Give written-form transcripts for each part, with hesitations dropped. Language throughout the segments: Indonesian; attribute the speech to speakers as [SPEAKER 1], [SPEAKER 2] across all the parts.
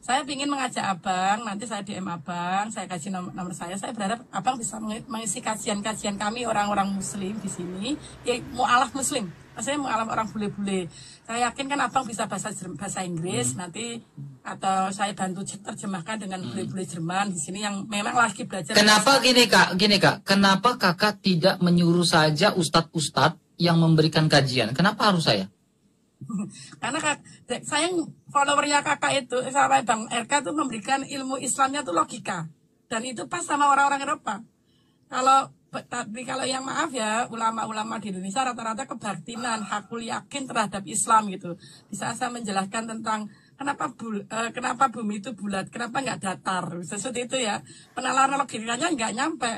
[SPEAKER 1] Saya ingin mengajak abang, nanti saya DM abang, saya kasih nomor saya berharap abang bisa mengisi kajian-kajian kami orang-orang muslim di sini, ya mu'alaf muslim, maksudnya mu'alaf orang bule-bule. Saya yakin kan abang bisa bahasa Inggris nanti, atau saya bantu terjemahkan dengan bule-bule Jerman di sini yang memang lagi belajar.
[SPEAKER 2] Kenapa gini kak, kenapa kakak tidak menyuruh saja ustadz-ustadz yang memberikan kajian? Kenapa harus saya?
[SPEAKER 1] Karena saya followernya kakak itu sama Bang RK tuh memberikan ilmu Islamnya tuh logika, dan itu pas sama orang-orang Eropa. Kalau yang maaf ya, ulama-ulama di Indonesia rata-rata kebatinan, hakul yakin terhadap Islam gitu. Bisa saya menjelaskan tentang kenapa bumi itu bulat, kenapa nggak datar, seperti itu ya. Penalaran logikanya nggak nyampe.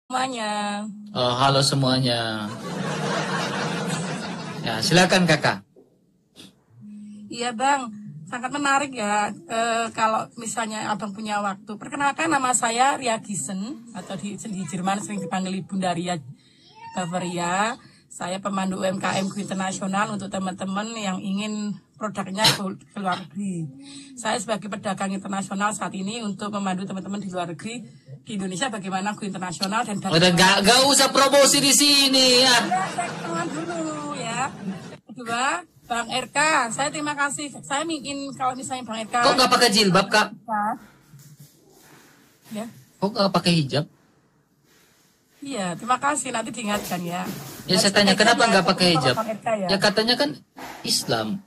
[SPEAKER 1] Semuanya.
[SPEAKER 2] Oh, halo semuanya. Ya, silakan kakak.
[SPEAKER 1] Iya bang, sangat menarik ya. Kalau misalnya abang punya waktu, perkenalkan nama saya Ria Gisen, atau di Jerman sering dipanggil Bunda Ria Bavaria. Saya pemandu UMKM Go Internasional untuk teman-teman yang ingin produknya ke luar negeri. Saya sebagai pedagang internasional saat ini untuk memandu teman-teman di luar negeri, di Indonesia bagaimana Go Internasional dan
[SPEAKER 2] udah gak usah promosi di sini ya.
[SPEAKER 1] Kenalan dulu ya. Kedua, Bang RK, saya terima kasih. Saya ingin kalau misalnya Bang RK.
[SPEAKER 2] Kok nggak pakai jilbab kak?
[SPEAKER 1] Ya.
[SPEAKER 2] Kok nggak pakai hijab?
[SPEAKER 1] Iya, terima kasih. Nanti diingatkan ya.
[SPEAKER 2] Ya saya tanya kenapa nggak pakai hijab? Ya katanya kan Islam.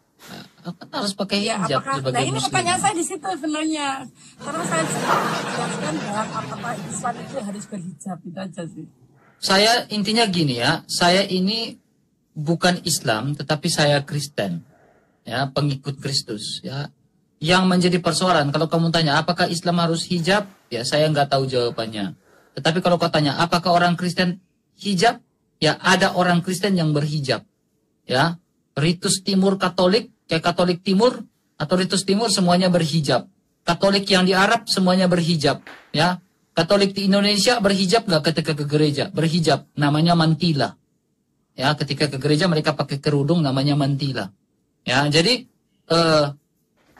[SPEAKER 2] Apa harus pakai hijab sebagai
[SPEAKER 1] nah ini
[SPEAKER 2] muslim?
[SPEAKER 1] pertanyaan saya di situ sebenarnya. Karena saya jelaskan bahwa apakah Islam itu harus berhijab, itu aja sih.
[SPEAKER 2] Saya intinya gini ya, saya ini bukan Islam tetapi saya Kristen. Ya, pengikut Kristus ya. Yang menjadi persoalan kalau kamu tanya apakah Islam harus hijab? Ya saya nggak tahu jawabannya. Tetapi kalau kau tanya apakah orang Kristen hijab? Ya ada orang Kristen yang berhijab. Ya, ritus Timur Katolik, kayak Katolik Timur atau ritus Timur semuanya berhijab. Katolik yang di Arab semuanya berhijab. Ya, Katolik di Indonesia berhijab nggak ketika ke gereja? Berhijab, namanya mantila. Ya, ketika ke gereja mereka pakai kerudung, namanya mantila. Ya, jadi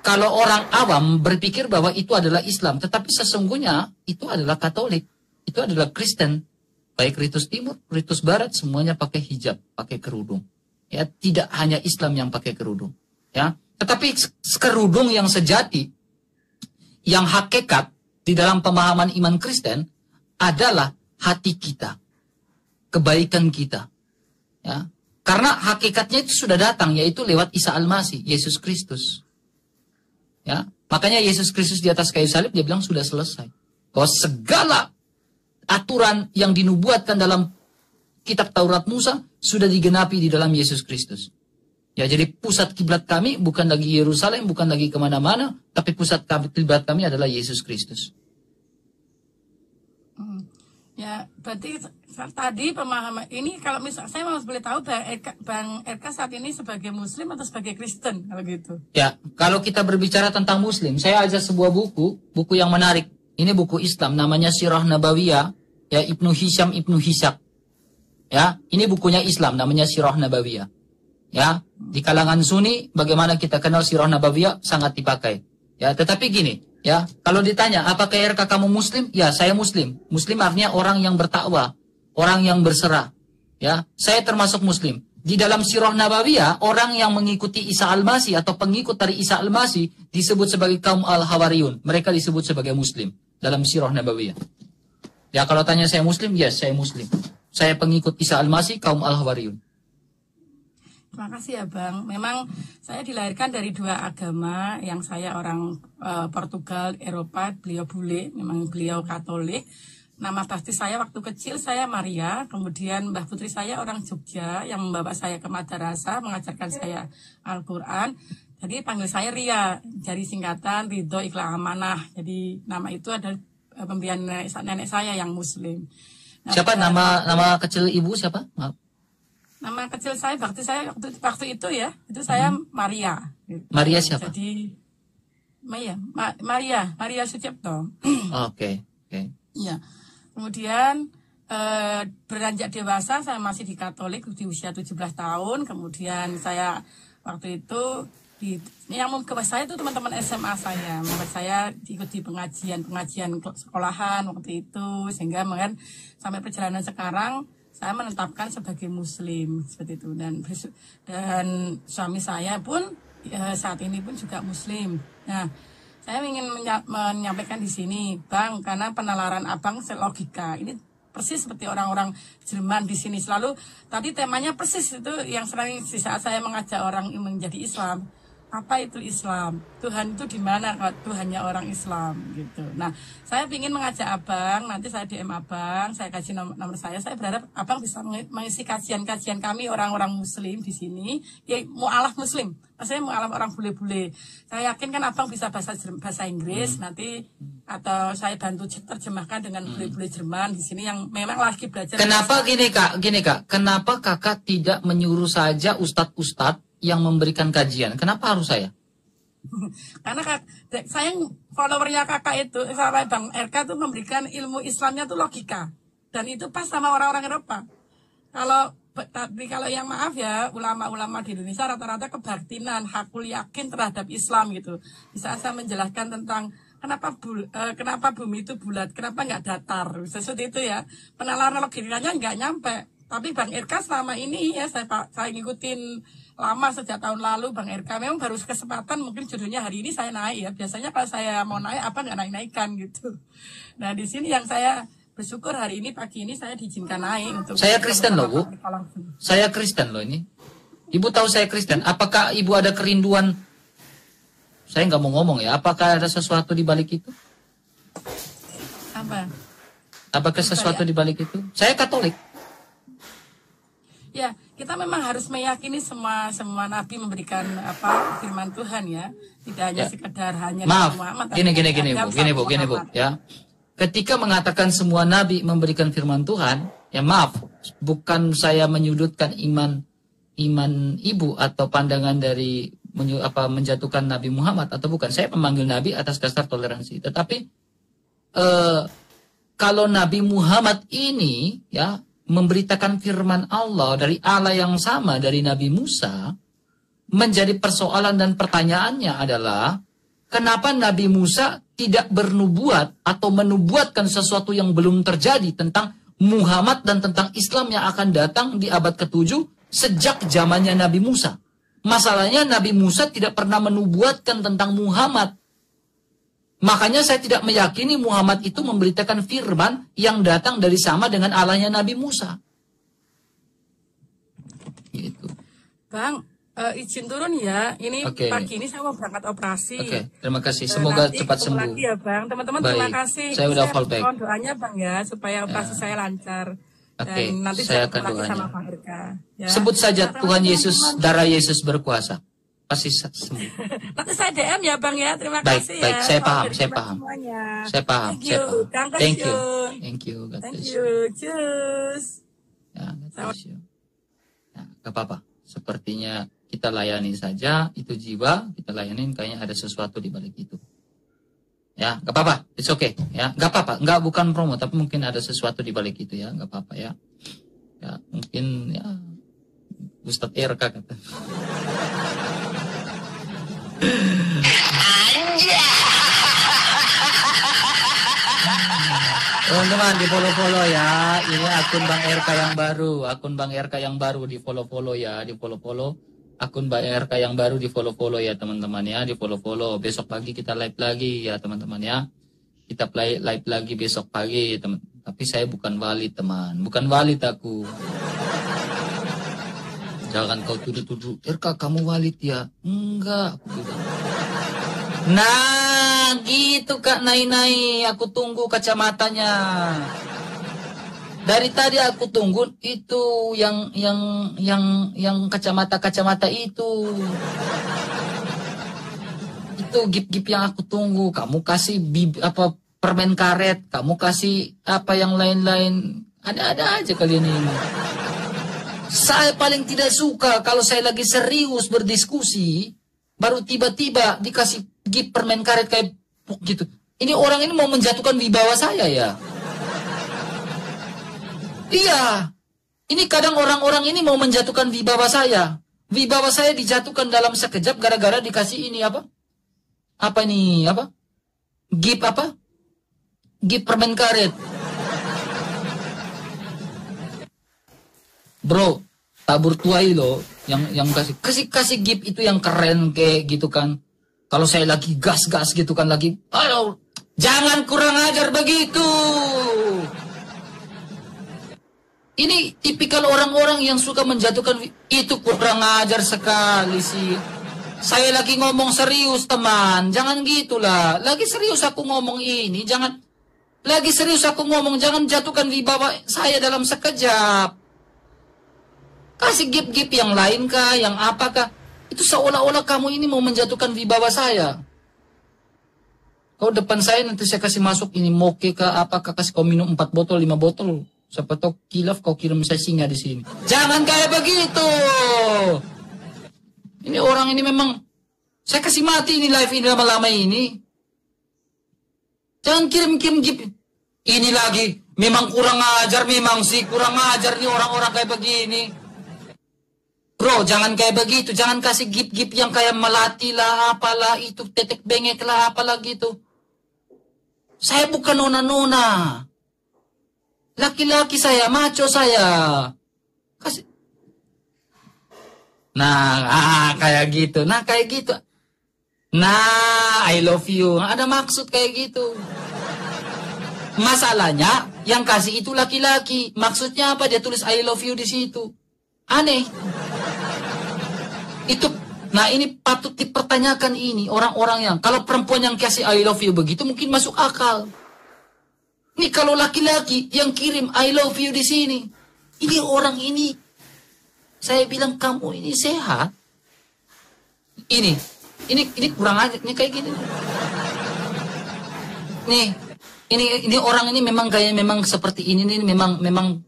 [SPEAKER 2] kalau orang awam berpikir bahwa itu adalah Islam, tetapi sesungguhnya itu adalah Katolik, itu adalah Kristen. Baik ritus Timur, ritus Barat, semuanya pakai hijab, pakai kerudung. Ya, tidak hanya Islam yang pakai kerudung. Ya, tetapi kerudung yang sejati, yang hakikat di dalam pemahaman iman Kristen adalah hati kita, kebaikan kita. Ya, karena hakikatnya itu sudah datang, yaitu lewat Isa Al-Masih, Yesus Kristus. Ya, makanya Yesus Kristus di atas kayu salib dia bilang sudah selesai. Bahwa segala aturan yang dinubuatkan dalam kitab Taurat Musa sudah digenapi di dalam Yesus Kristus. Ya, jadi pusat kiblat kami bukan lagi Yerusalem, bukan lagi kemana-mana, tapi pusat kiblat kami adalah Yesus Kristus.
[SPEAKER 1] Ya, berarti tadi pemahaman ini kalau misalnya saya mau boleh tahu Bang RK saat ini sebagai Muslim atau sebagai Kristen kalau gitu?
[SPEAKER 2] Ya, kalau kita berbicara tentang Muslim, saya ajak sebuah buku yang menarik. Ini buku Islam, namanya Sirah Nabawiyah, ya Ibnu Hisham Ibnu Hishak. Ya, ini bukunya Islam, namanya Sirah Nabawiyah. Ya, di kalangan Sunni, bagaimana kita kenal Sirah Nabawiyah sangat dipakai. Ya, tetapi gini, ya, kalau ditanya, apakah RK kamu Muslim? Ya, saya Muslim. Muslim artinya orang yang bertakwa, orang yang berserah. Ya, saya termasuk Muslim. Di dalam Sirah Nabawiyah, orang yang mengikuti Isa Al-Masih atau pengikut dari Isa Al-Masih disebut sebagai kaum Al-Hawariyun. Mereka disebut sebagai Muslim dalam Sirah Nabawiyah. Ya, kalau tanya saya Muslim, yes, saya Muslim. Saya pengikut Isa Al-Masih, kaum Al-Hawariyun.
[SPEAKER 1] Terima kasih ya Bang. Memang saya dilahirkan dari dua agama, yang saya orang Portugal, Eropa, beliau bule, memang beliau Katolik. Nama pasti saya waktu kecil saya Maria, kemudian Mbah Putri saya orang Jogja yang membawa saya ke madrasah, mengajarkan saya Al-Quran. Jadi panggil saya Ria, jadi singkatan Ridho Ikhlas Amanah. Jadi nama itu adalah pemberian nenek saya yang Muslim. Nah,
[SPEAKER 2] siapa nama kecil ibu siapa? Maaf.
[SPEAKER 1] Nama kecil saya, bakti saya waktu itu ya, itu saya Maria.
[SPEAKER 2] Maria siapa?
[SPEAKER 1] Jadi Maria Sucipto.
[SPEAKER 2] Oke.
[SPEAKER 1] Ya. Kemudian beranjak dewasa saya masih di Katolik di usia 17 tahun. Kemudian saya waktu itu yang membuat saya itu teman-teman SMA saya. Membuat saya ikuti pengajian sekolahan waktu itu, sehingga sampai perjalanan sekarang saya menetapkan sebagai Muslim seperti itu, dan suami saya pun saat ini pun juga Muslim. Nah, saya ingin menyampaikan di sini, Bang, karena penalaran Abang logika ini persis seperti orang-orang Jerman di sini selalu. Tadi temanya persis itu yang sering di saat saya mengajak orang menjadi Islam. Apa itu Islam? Tuhan itu di mana kalau Tuhannya orang Islam gitu. Nah, saya ingin mengajak Abang, nanti saya DM Abang, saya kasih nomor saya. Saya berharap Abang bisa mengisi kajian-kajian kami orang-orang Muslim di sini, ya mu'alaf Muslim. Maksudnya mu'alaf orang bule-bule. Saya yakin kan Abang bisa bahasa Inggris nanti, atau saya bantu terjemahkan dengan bule-bule Jerman di sini yang memang lagi belajar.
[SPEAKER 2] Kenapa gini Kak? Kenapa Kakak tidak menyuruh saja ustadz-ustadz yang memberikan kajian? Kenapa harus saya?
[SPEAKER 1] Karena saya followernya kakak itu, sama Bang RK itu memberikan ilmu Islamnya itu logika, dan itu pas sama orang-orang Eropa. Kalau yang maaf ya, ulama-ulama di Indonesia rata-rata kebatinan, hakul yakin terhadap Islam gitu. Bisa saya menjelaskan tentang kenapa bumi itu bulat, kenapa nggak datar, seperti itu ya. Penalaran logikanya nggak nyampe. Tapi Bang RK selama ini ya saya ngikutin lama sejak tahun lalu. Bang RK memang baru kesempatan, mungkin judulnya hari ini saya naik ya. Biasanya kalau saya mau naik apa nggak naik-naikan gitu. Nah di sini yang saya bersyukur hari ini pagi ini saya diizinkan naik untuk.
[SPEAKER 2] Saya Kristen loh Bu. Saya Kristen loh ini. Ibu tahu saya Kristen. Apakah Ibu ada kerinduan? Saya nggak mau ngomong ya. Apakah ada sesuatu di balik itu?
[SPEAKER 1] Apa?
[SPEAKER 2] Apakah sesuatu di balik itu? Saya Katolik.
[SPEAKER 1] Ya, kita memang harus meyakini semua nabi memberikan firman Tuhan ya, tidak hanya sekedar hanya
[SPEAKER 2] Maaf,
[SPEAKER 1] Muhammad.
[SPEAKER 2] Gini Bu, ya. Ketika mengatakan semua nabi memberikan firman Tuhan, ya maaf, bukan saya menyudutkan iman Ibu atau pandangan dari menjatuhkan Nabi Muhammad atau bukan. Saya memanggil nabi atas dasar toleransi. Tetapi kalau Nabi Muhammad ini ya memberitakan firman Allah dari Allah yang sama dari Nabi Musa, menjadi persoalan dan pertanyaannya adalah kenapa Nabi Musa tidak bernubuat atau menubuatkan sesuatu yang belum terjadi tentang Muhammad dan tentang Islam yang akan datang di abad ke-7 sejak zamannya Nabi Musa. Masalahnya Nabi Musa tidak pernah menubuatkan tentang Muhammad. Makanya saya tidak meyakini Muhammad itu memberitakan firman yang datang dari sama dengan Allahnya Nabi Musa. Gitu.
[SPEAKER 1] Bang, izin turun ya. Ini pagi ini saya mau berangkat operasi.
[SPEAKER 2] Terima kasih. Semoga cepat sembuh.
[SPEAKER 1] Lagi ya Bang. Teman-teman terima kasih.
[SPEAKER 2] Saya udah fallback.
[SPEAKER 1] Mohon doanya Bang ya supaya operasi saya lancar. Dan nanti
[SPEAKER 2] saya akan
[SPEAKER 1] lagi
[SPEAKER 2] doanya.
[SPEAKER 1] sama Bang Erka. Ya.
[SPEAKER 2] Sebut saja Tuhan Yesus, darah Yesus berkuasa. Pasti sembuh.
[SPEAKER 1] Nanti saya DM ya Bang ya. Terima kasih ya.
[SPEAKER 2] Baik, saya paham. Saya paham. Thank you. God bless you.
[SPEAKER 1] Cheers.
[SPEAKER 2] Ya, God bless you. Ya, gak apa-apa. Sepertinya kita layani saja itu jiwa, kita layanin kayaknya ada sesuatu di balik itu. Ya, gak apa-apa. It's okay. Ya, gak apa-apa. Enggak, bukan promo, tapi mungkin ada sesuatu di balik itu ya. Gak apa-apa ya. Ya, mungkin ya Ustadz RK kata. Teman-teman di follow ya. Ini akun Bang RK yang baru. Akun Bang RK yang baru di follow ya. Di follow. Akun Bang RK yang baru di follow ya teman-teman ya. Di follow. Besok pagi kita live lagi ya teman-teman ya. Kita live lagi besok pagi teman. Tapi saya bukan walid teman. Bukan walid aku. Jangan kau tuduh-tuduh, RK kamu walid ya? Enggak. Nah, gitu Kak Nai. Aku tunggu kacamatanya. Dari tadi aku tunggu itu yang kacamata itu. Itu gip-gip yang aku tunggu. Kamu kasih permen karet, kamu kasih apa yang lain-lain. Ada-ada aja kalian ini. Saya paling tidak suka kalau saya lagi serius berdiskusi, baru tiba-tiba dikasih gift permen karet kayak gitu. Ini orang ini mau menjatuhkan wibawa saya ya. Iya. Ini kadang orang-orang ini mau menjatuhkan wibawa saya. Wibawa saya dijatuhkan dalam sekejap gara-gara dikasih ini apa? Apa ini? Apa? Gift apa? Gift permen karet. Bro, tabur tuai lo yang kasih gift itu yang keren kayak gitu kan. Kalau saya lagi gas-gas gitu kan lagi, ayo, jangan kurang ajar begitu. Ini tipikal orang-orang yang suka menjatuhkan, itu kurang ajar sekali sih. Saya lagi ngomong serius teman, jangan gitulah. Lagi serius aku ngomong ini, jangan. Lagi serius aku ngomong, jangan jatuhkan wibawa saya dalam sekejap. Kasih gift-gift yang lain kah, yang apakah? Itu seolah-olah kamu ini mau menjatuhkan wibawa saya. Kau depan saya nanti saya kasih masuk ini moke kah, apakah kasih kau minum 4 botol, 5 botol. Siapa tahu kilaf kau kirim saya singa di sini. Jangan kayak begitu. Ini orang ini memang, saya kasih mati ini live ini lama-lama ini. Jangan kirim-kirim gift. Ini lagi, memang kurang ajar, memang sih kurang ajar nih orang-orang kayak begini. Bro, jangan kayak begitu. Jangan kasih gift-gift yang kayak melati lah, apalah itu, tetek bengek lah, apalah gitu. Saya bukan nona-nona. Laki-laki saya, maco saya. Kasih. Nah, kayak gitu. Nah, kayak gitu. Nah, I love you. Ada maksud kayak gitu. Masalahnya, yang kasih itu laki-laki. Maksudnya apa? Dia tulis I love you di situ. Aneh. Itu, nah ini patut dipertanyakan ini orang-orang yang kalau perempuan yang kasih I love you begitu mungkin masuk akal. Nih kalau laki-laki yang kirim I love you di sini, ini orang ini, saya bilang kamu ini sehat. Ini kurang aja, ini kayak gini. Nih, ini orang ini memang kayak memang seperti ini nih memang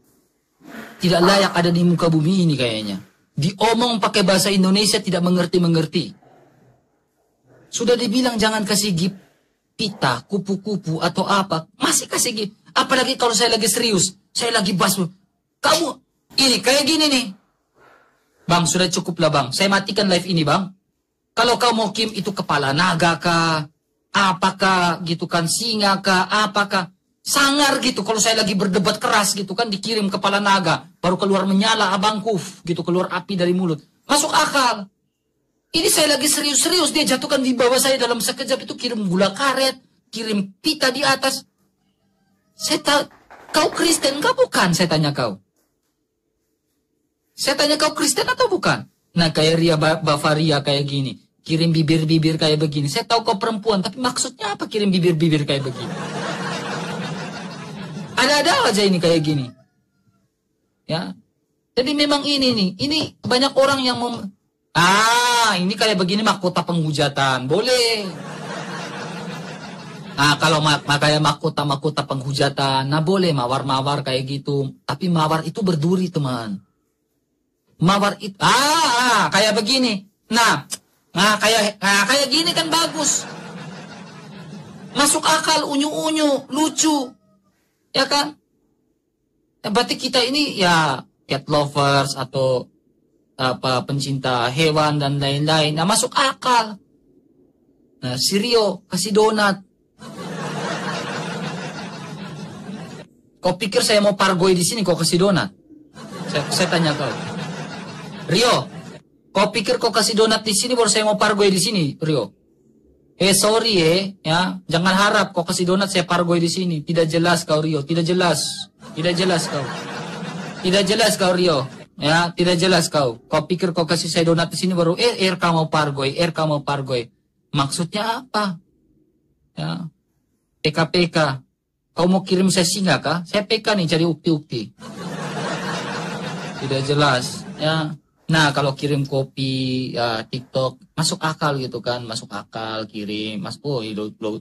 [SPEAKER 2] tidak layak ada di muka bumi ini kayaknya. Diomong pakai bahasa Indonesia tidak mengerti-mengerti. Sudah dibilang jangan kasih gift pita, kupu-kupu atau apa. Masih kasih gift. Apalagi kalau saya lagi serius. Saya lagi bahas. Kamu ini kayak gini nih. Bang, sudah cukup lah bang. Saya matikan live ini bang. Kalau kau mau kirim itu kepala naga kah? Apakah gitu kan? Singa kah? Apakah? Sangar gitu, kalau saya lagi berdebat keras gitu kan, dikirim kepala naga, baru keluar menyala abangku, gitu, keluar api dari mulut. Masuk akal. Ini saya lagi serius-serius, dia jatuhkan di bawah saya dalam sekejap itu, kirim gula karet, kirim pita di atas. Saya tahu, kau Kristen kah bukan? Saya tanya kau. Saya tanya kau Kristen atau bukan? Nah, kayak Ria Bavaria kayak gini, kirim bibir-bibir kayak begini. Saya tahu kau perempuan, tapi maksudnya apa kirim bibir-bibir kayak begini? Ada aja ini kayak gini. Ya. Jadi memang ini nih. Ini banyak orang yang ini kayak begini mahkota penghujatan. Boleh. Nah, kalau kayak mahkota penghujatan, nah boleh mawar-mawar kayak gitu. Tapi mawar itu berduri, teman. Mawar itu kayak begini. Nah, kayak gini kan bagus. Masuk akal, unyu-unyu, lucu. Ya kan? Berarti kita ini ya cat lovers atau apa pencinta hewan dan lain-lain. Nah, masuk akal. Nah, si Rio kasih donat. Kau pikir saya mau pargoy di sini kau kasih donat? Saya tanya kau. Rio, kau pikir kau kasih donat di sini baru saya mau pargoy di sini, Rio? Sorry ya, jangan harap kau kasih donat saya pargoy di sini. Tidak jelas kau Rio, tidak jelas kau. Tidak jelas kau Rio, ya, tidak jelas kau. Kau pikir kau kasih saya donat di sini baru RK mau pargoy. Maksudnya apa? Ya, PK. Kau mau kirim saya singa kah? Saya PK nih cari ukti-ukti. Tidak jelas, ya. Nah, kalau kirim kopi, ya, TikTok, masuk akal gitu kan, masuk akal, kirim,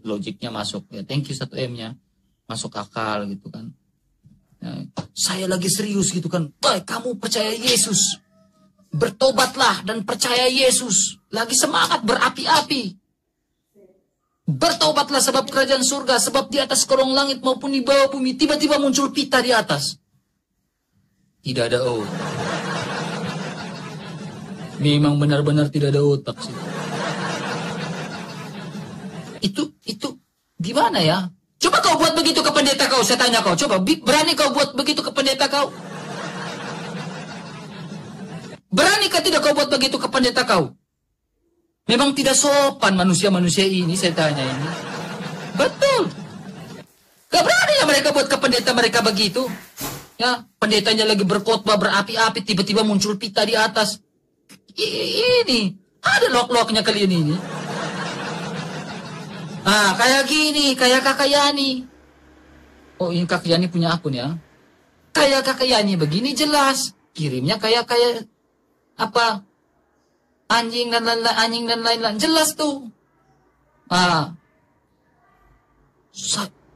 [SPEAKER 2] logiknya masuk, ya, thank you 1M-nya, masuk akal gitu kan. Ya, saya lagi serius gitu kan. Baik, kamu percaya Yesus. Bertobatlah dan percaya Yesus. Lagi semangat berapi-api. Bertobatlah sebab kerajaan surga. Sebab di atas kolong langit maupun di bawah bumi. Tiba-tiba muncul pita di atas. Tidak ada otak. Memang benar-benar tidak ada otak sih. Itu gimana ya? Coba kau buat begitu ke pendeta kau, saya tanya kau. Coba, berani kau buat begitu ke pendeta kau? Beranikah tidak kau buat begitu ke pendeta kau? Memang tidak sopan manusia-manusia ini, saya tanya ini. Betul. Gak berani ya mereka buat ke pendeta mereka begitu. Ya, pendetanya lagi berkhotbah berapi-api, tiba-tiba muncul pita di atas. Ini, ada lok-loknya kalian ini. Ah, kayak gini, kayak Kakak Yani. Oh, ini Kakak Yani punya akun ya. Kayak Kakak Yani begini jelas. Kirimnya kayak apa? Anjing dan lain-lain. Jelas tuh. Ah.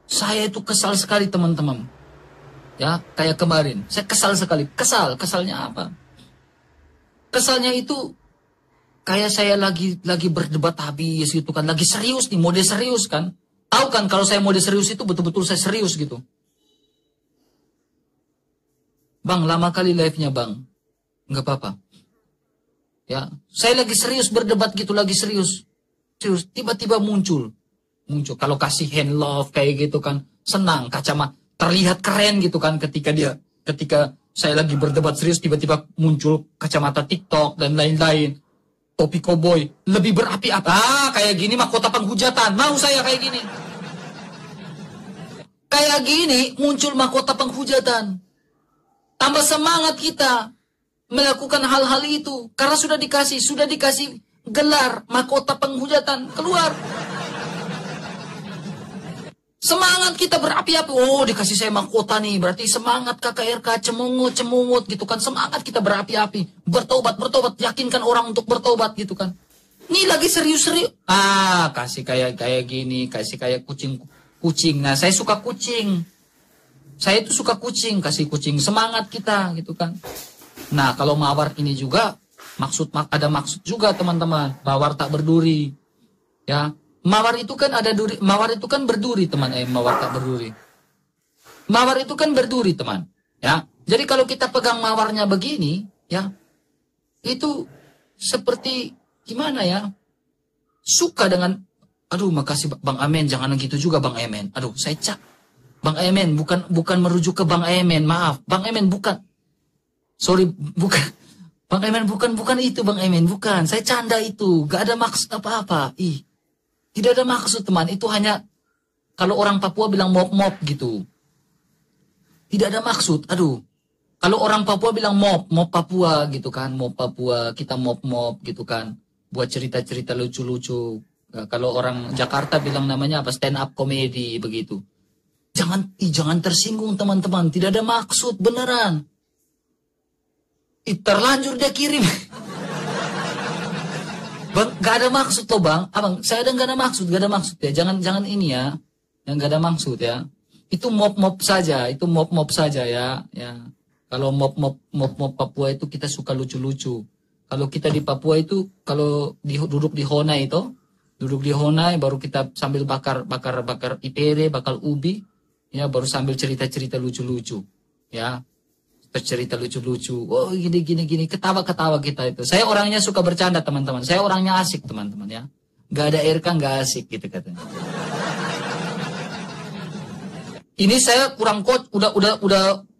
[SPEAKER 2] Saya itu kesal sekali teman-teman. Ya, kayak kemarin. Saya kesal sekali. Kesalnya apa? Kesalnya itu kayak saya lagi berdebat habis gitu kan. Lagi serius nih, mode serius kan. Tahu kan kalau saya mode serius itu betul-betul saya serius gitu. Bang, lama kali live-nya bang. Nggak apa-apa. Ya, saya lagi serius berdebat gitu, lagi serius. Serius, tiba-tiba muncul. Kalau kasih hand love kayak gitu kan. Senang, kacamata. Terlihat keren gitu kan ketika saya lagi berdebat serius, tiba-tiba muncul kacamata TikTok dan lain-lain. Topi koboi, lebih berapi-api. Ah, kayak gini mahkota penghujatan. Mau saya kayak gini. Kayak gini muncul mahkota penghujatan. Tambah semangat kita melakukan hal-hal itu. Karena sudah dikasih gelar mahkota penghujatan. Keluar. Semangat kita berapi-api. Oh, dikasih saya mahkota nih. Berarti semangat KKRK, cemungut gitu kan. Semangat kita berapi-api. Bertobat. Yakinkan orang untuk bertobat gitu kan. Ini lagi serius-serius. Ah, kasih kayak gini. Kasih kayak kucing. Nah, saya suka kucing. Saya itu suka kucing. Kasih kucing. Semangat kita gitu kan. Nah, kalau mawar ini juga. Ada maksud juga teman-teman. Mawar tak berduri. Ya. Mawar itu kan berduri teman, mawar tak berduri. Mawar itu kan berduri teman, ya. Jadi kalau kita pegang mawarnya begini, ya, itu seperti gimana ya? Suka dengan, aduh makasih Bang Amen, jangan gitu juga Bang Amen. Aduh saya Bang Amen bukan merujuk ke Bang Amen, maaf, Bang Amen bukan. Sorry, bukan. Bang Amen bukan itu Bang Amen, bukan. Saya canda itu, gak ada maksud apa-apa. Tidak ada maksud teman, itu hanya kalau orang Papua bilang mop gitu. Tidak ada maksud, aduh. Kalau orang Papua bilang mop Papua gitu kan, mop Papua, kita mop gitu kan. Buat cerita-cerita lucu-lucu. Nah, kalau orang Jakarta bilang namanya apa, stand up comedy begitu. Jangan tersinggung teman-teman, tidak ada maksud beneran. Terlanjur dia kirim. Bang, gak ada maksud loh bang. Abang, saya ada gak ada maksud ya. Jangan ini ya. Yang gak ada maksud ya. Itu mop saja. Itu mop saja ya. Ya. Kalau mop Papua itu kita suka lucu-lucu. Kalau kita di Papua itu, kalau duduk di Honai itu, baru kita sambil bakar ipere, bakar ubi, ya baru sambil cerita-cerita lucu-lucu. Ya. Cerita lucu-lucu, oh gini, ketawa-ketawa kita itu. Saya orangnya suka bercanda teman-teman, saya orangnya asik teman-teman ya. Gak ada RK gak asik gitu katanya. Ini saya kurang udah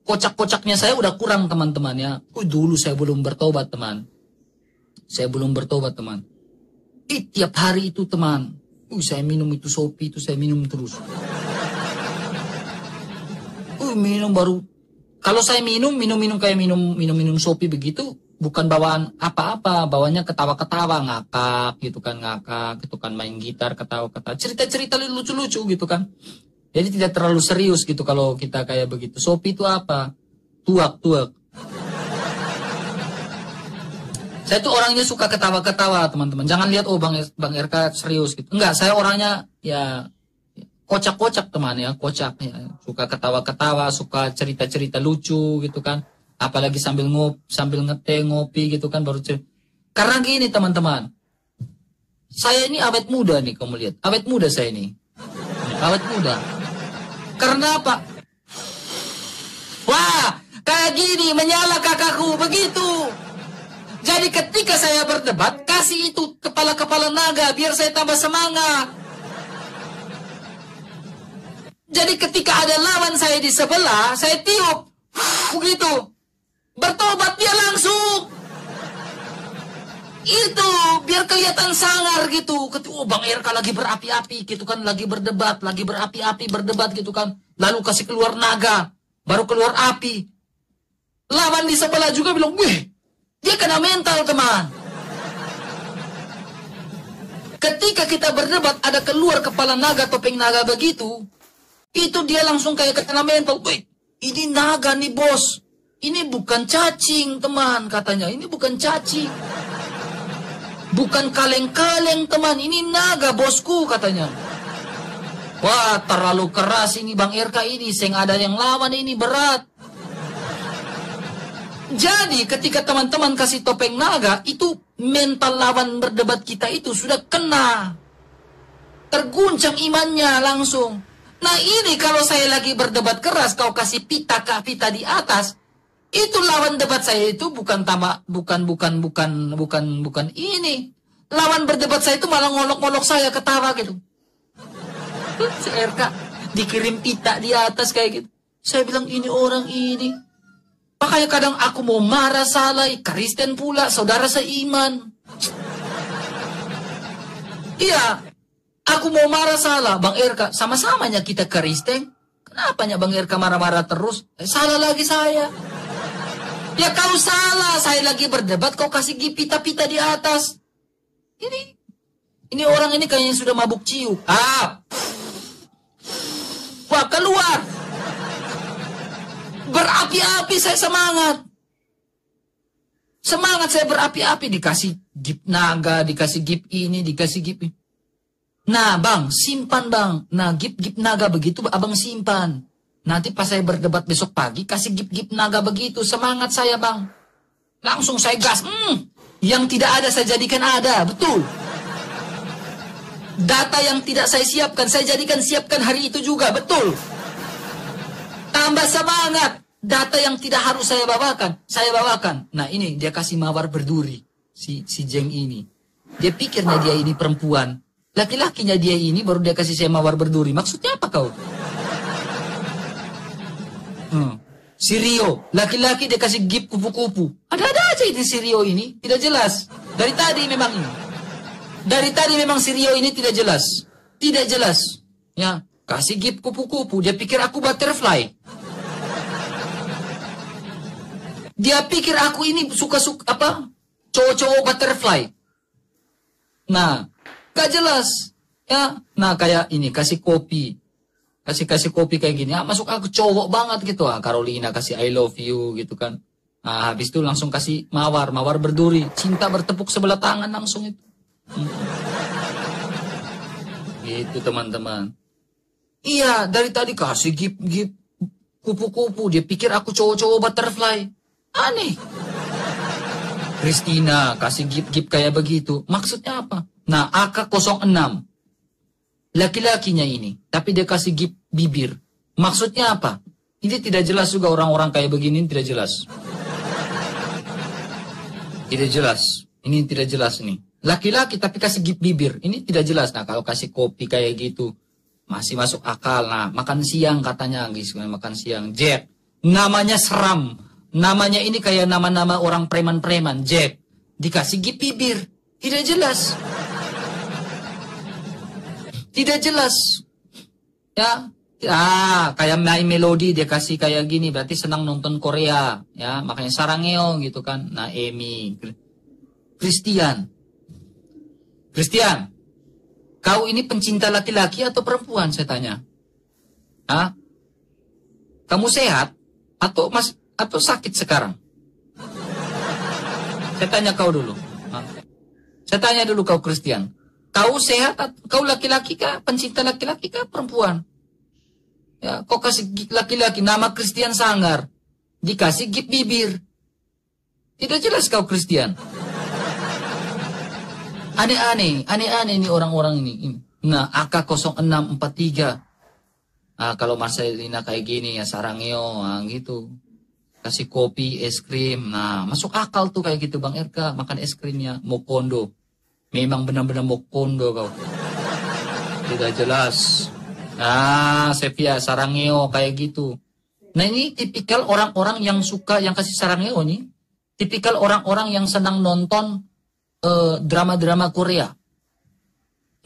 [SPEAKER 2] kocak-kocaknya saya udah kurang teman-teman ya. Dulu saya belum bertobat teman. Tiap hari itu teman. Saya minum itu Shopee itu saya minum terus. Minum baru. Kalau saya minum kayak minum Shopee begitu, bukan bawaan apa-apa, bawaannya ketawa-ketawa, ngakak gitu kan, main gitar, ketawa-ketawa, cerita-cerita lucu-lucu gitu kan. Jadi tidak terlalu serius gitu kalau kita kayak begitu. Shopee itu apa? Tuak. Saya tuh orangnya suka ketawa-ketawa teman-teman. Jangan lihat Bang RK serius gitu. Enggak, saya orangnya ya kocak-kocak teman ya, kocak ya. Suka ketawa-ketawa, suka cerita-cerita lucu gitu kan. Apalagi sambil ngeteh, ngopi gitu kan baru cerita. Karena gini teman-teman. Saya ini awet muda nih kamu lihat. Awet muda saya ini. Awet muda. Karena apa? Wah, kayak gini menyala kakakku begitu. Jadi ketika saya berdebat, kasih itu kepala-kepala naga biar saya tambah semangat. Jadi ketika ada lawan saya di sebelah, saya tiup. Begitu. Bertobat dia langsung. Itu, biar kelihatan sangar gitu. Oh, Bang RK lagi berapi-api gitu kan. Lagi berdebat, lagi berapi-api, berdebat gitu kan. Lalu kasih keluar naga. Baru keluar api. Lawan di sebelah juga bilang, wih, dia kena mental teman. Ketika kita berdebat, ada keluar kepala naga, topeng naga begitu. Itu dia langsung kayak kena mental. Wih, ini naga nih bos. Ini bukan cacing teman katanya. Ini bukan cacing. Bukan kaleng-kaleng teman. Ini naga bosku katanya. Wah terlalu keras ini Bang RK ini. Seng ada yang lawan ini berat. Jadi ketika teman-teman kasih topeng naga. Itu mental lawan berdebat kita itu sudah kena. Terguncang imannya langsung. Nah ini kalau saya lagi berdebat keras, kau kasih pita di atas, itu lawan debat saya itu bukan ini. Lawan berdebat saya itu malah ngolok-ngolok saya ketawa gitu. Si RK dikirim pita di atas kayak gitu. Saya bilang ini orang ini. Makanya kadang aku mau marah salah, Kristen pula, saudara seiman. Iya. Aku mau marah salah, Bang RK. Sama-samanya kita Kristen. Kenapanya Bang RK marah-marah terus? Salah lagi saya. Ya kau salah. Saya lagi berdebat, kau kasih pita-pita di atas. Ini orang ini kayaknya sudah mabuk ciu. Wah, keluar. Berapi-api saya semangat. Semangat saya berapi-api. Dikasih gip naga, dikasih gip ini, dikasih gip ini. Nah bang, simpan bang. Nah gip naga begitu abang simpan. Nanti pas saya berdebat besok pagi, kasih gip naga begitu. Semangat saya bang. Langsung saya gas. Yang tidak ada saya jadikan ada, betul. Data yang tidak saya siapkan siapkan hari itu juga, betul. Tambah semangat. Data yang tidak harus saya bawakan. Nah ini dia kasih mawar berduri. Si Jeng ini. Dia pikirnya dia ini perempuan. Laki-lakinya dia ini baru dia kasih saya mawar berduri. Maksudnya apa kau? Si Rio, laki-laki dia kasih gip kupu-kupu. Ada-ada aja ini si Rio ini, tidak jelas. Dari tadi memang ini. Dari tadi memang si Rio ini tidak jelas. Tidak jelas. Ya, kasih gip kupu-kupu. Dia pikir aku butterfly. Dia pikir aku ini suka-suka apa? Cowok-cowok butterfly. Nah, gak jelas. Ya, nah kayak ini kasih kopi. Kasih kopi kayak gini. Ya, masuk aku cowok banget gitu. Carolina kasih I love you gitu kan. Nah, habis itu langsung kasih mawar berduri. Cinta bertepuk sebelah tangan langsung itu. Gitu teman-teman. Iya, dari tadi kasih gip kupu-kupu. Dia pikir aku cowok-cowok butterfly. Aneh. Christina kasih gip kayak begitu. Maksudnya apa? Nah, AK-06. Laki-lakinya ini. Tapi dia kasih gip bibir. Maksudnya apa? Ini tidak jelas juga orang-orang kayak begini. Tidak jelas. Tidak jelas. Ini tidak jelas nih. Laki-laki tapi kasih gip bibir. Ini tidak jelas. Nah, kalau kasih kopi kayak gitu. Masih masuk akal. Nah, makan siang katanya. Guys, makan siang. Jack. Namanya seram. Namanya ini kayak nama-nama orang preman-preman. Jack. Dikasih gip bibir. Tidak jelas. Tidak jelas. Ya. Kayak My Melody dia kasih kayak gini. Berarti senang nonton Korea. Ya, makanya Sarangeo gitu kan. Nah, Emi. Christian. Kau ini pencinta laki-laki atau perempuan saya tanya. Kamu sehat atau sakit sekarang? Saya tanya kau dulu. Saya tanya dulu kau Christian. Kau sehat, kau laki-laki kah? Pencinta laki-laki kah? Perempuan? Ya, kau kasih gift laki-laki, nama Christian Sanggar. Dikasih gift bibir. Tidak jelas kau Christian. Aneh-aneh nih orang-orang ini. Nah, AK0643. Kalau Marcelina kayak gini ya sarangeo, gitu. Kasih kopi, es krim. Nah, masuk akal tuh kayak gitu Bang RK, makan es krimnya. Mokondo. Memang benar-benar mokondo kau. Tidak jelas. Nah, Sepia sarangeo kayak gitu. Nah, ini tipikal orang-orang yang suka, yang kasih sarangeo nih. Tipikal orang-orang yang senang nonton drama-drama Korea.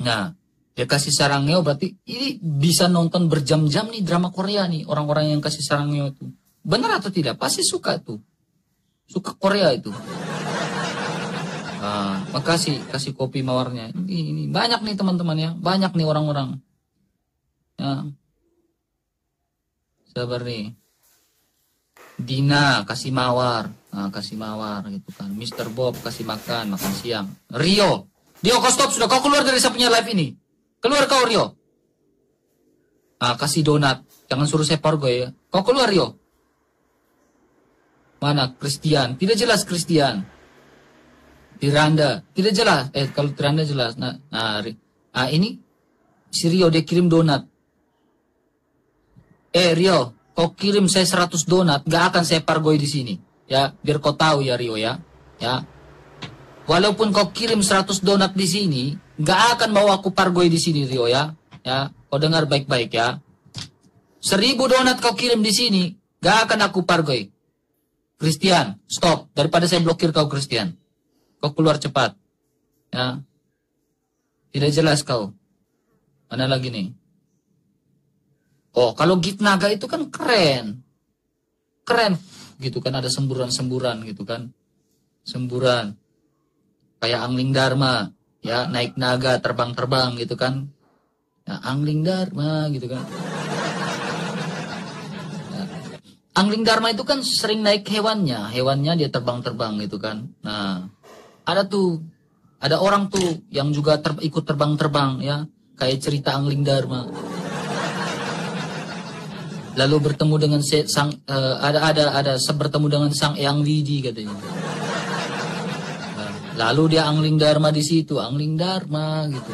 [SPEAKER 2] Nah, dia kasih sarangeo berarti ini bisa nonton berjam-jam nih drama Korea nih. Orang-orang yang kasih sarangeo itu. Benar atau tidak? Pasti suka tuh. Suka Korea itu. Makasih kasih kopi mawarnya. Ini banyak nih teman-teman ya. Banyak nih orang-orang. Ya. Sabar nih. Dina kasih mawar. Kasih mawar gitu kan. Mr. Bob kasih makan siang. Rio kau stop sudah, kau keluar dari saya punya live ini. Keluar kau Rio. Kasih donat. Jangan suruh saya pargo ya. Kau keluar Rio. Mana Christian? Tidak jelas Christian. Tiranda. Tidak jelas. Kalau Tiranda jelas. Ini si Rio dia kirim donat. Rio, kau kirim saya 100 donat, gak akan saya pargoi di sini. Ya, biar kau tahu ya Rio ya. Ya. Walaupun kau kirim 100 donat di sini, gak akan mau aku pargoi di sini Rio ya. Ya, kau dengar baik-baik ya. 1000 donat kau kirim di sini, gak akan aku pargoi. Christian, stop. Daripada saya blokir kau Christian. Kau keluar cepat. Ya. Tidak jelas kau. Mana lagi nih? Oh, kalau gift naga itu kan keren. Keren. Gitu kan, ada semburan-semburan gitu kan. Semburan. Kayak Angling Dharma. Ya, naik naga, terbang-terbang gitu kan. Ya, Angling Dharma gitu kan. Ya. Angling Dharma itu kan sering naik hewannya. Hewannya dia terbang-terbang gitu kan. Nah, ada orang tuh yang juga ikut terbang-terbang ya. Kayak cerita Angling Dharma. Lalu bertemu dengan bertemu dengan sang Eyang Widi katanya. Lalu dia Angling Dharma di situ, Angling Dharma gitu.